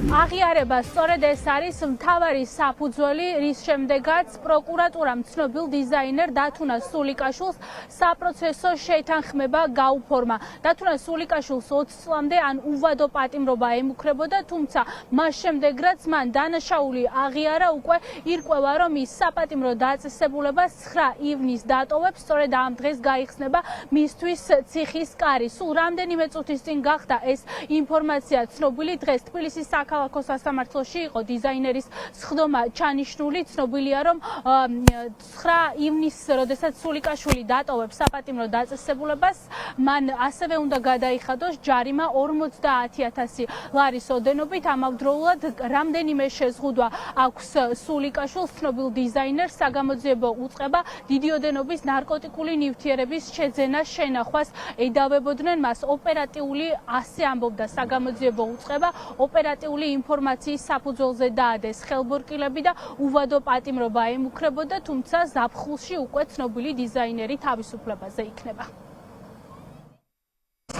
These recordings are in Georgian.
აღიარება სწორედ ეს არის მთავარი საფუძველი, რის შემდეგაც პროკურატურამ ცნობილ დიზაინერ დათუნა სულიკაშვილს საპროცესო შეთანხმება გაუფორმა. დათუნა სულიკაშვილს 20 წლამდე ან უვადო პატიმრობა ემუქრებოდა, თუმცა მას შემდეგ რაც მან დანაშაული აღიარა, უკვე ირკვევა, რომ ის საპატიმრო დაწესებულებას 9 ივნისს დატოვებს, სწორედ ამ დღეს გაიხსნება მისთვის ციხის კარი. სულ რამდენიმე წუთის წინ გახდა ეს ინფორმაცია ცნობილი. დღეს თბილისის საქალაქო სასამართლოში იყო დიზაინერის სხდომა ჩანიშნული. ცნობილია, რომ 9 ივნისს, როდესაც სულიკაშვილი დატოვებს საპატიმრო დაწესებულებას, მან ასევე უნდა გადაიხადოს ჯარიმა 50,000 ლარის ოდენობით. ამავდროულად რამდენიმე შეზღუდვა აქვს სულიკაშვილს, ცნობილ დიზაინერს საგამოძიებო უწყება დიდი ოდენობის ნარკოტიკული ნივთიერების შეძენას შენახვას ედავებოდნენ მას. ოპერატიული, ასე ამბობდა საგამოძიებო უწყება, ოპერატიული ინფორმაციის საფუძველზე დაადეს ხელბორკილები და უვადო პატიმრობა ემუქრებოდა, თუმცა ზაფხულში უკვე ცნობილი დიზაინერი თავისუფლებაზე იქნება.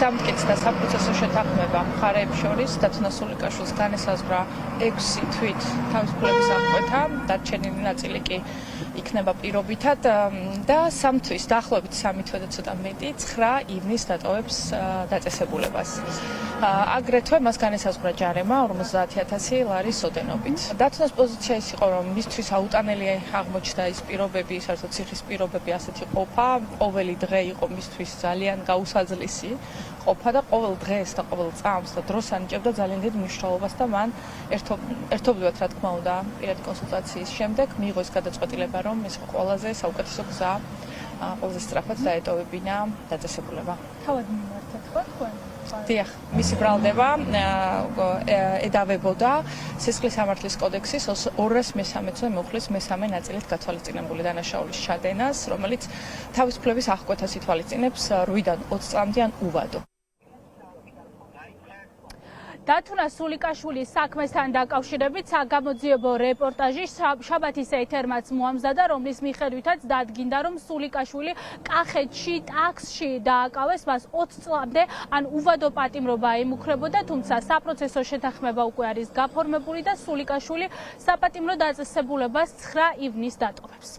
დამტკიცდა საპროცესო შეთანხმება მხარეებს შორის. დათუნა სულიკაშვილს განესაზღვრა 6 თვით თავისუფლების აღკვეთა, დარჩენილი ნაწილი კი იქნება პირობითად და 3 თვის, დაახლოებით 3 თვე და ცოტა მეტი, 9 ივნისს დატოვებს დაწესებულებას. აგრეთვე მას განესაზღვრა ჯარიმა 50,000 ლარის ოდენობით. დათუნას პოზიცია ის იყო, რომ მისთვის აუტანელი აღმოჩნდა ის პირობები, საერთოდ ციხის პირობები ასეთი ყოფა. ყოველი დღე იყო მისთვის ძალიან გაუსაძლისი ყოფა და ყოველ დღეს და ყოველ წამს და დროს ანიჭებდა ძალიან დიდ მნიშვნელობას და მან ერთობლივად, რა თქმა უნდა, პირადი კონსულტაციის შემდეგ მიიღო ის გადაწყვეტილება, რომ ეს ყველაზე საუკეთესო გზა, ყველაზე სწრაფად დაეტოვებინა დაწესებულება. თავად მიმართეთ ხო თქვენ? დიახ, მისი ბრალდება ედავებოდა სისხლის სამართლის კოდექსის 213-ზე მუხლის მესამე ნაწილით გათვალისწინებული დანაშაულის ჩადენას, რომელიც თავისუფლების აღკვეთას ითვალისწინებს 8-დან 20 წლამდე ან უვადო. დათუნა სულიკაშვილის საქმესთან დაკავშირებით საგამოძიებო რეპორტაჟი შაბათის ეთერმაც მოამზადა, რომლის მიხედვითაც დადგინდა, რომ სულიკაშვილი კახეთში ტაქსში დააკავეს, მას 20 წლამდე ან უვადო პატიმრობა ემუქრებოდა, თუმცა საპროცესო შეთანხმება უკვე არის გაფორმებული და სულიკაშვილი საპატიმრო დაწესებულებას 9 ივნისს დატოვებს.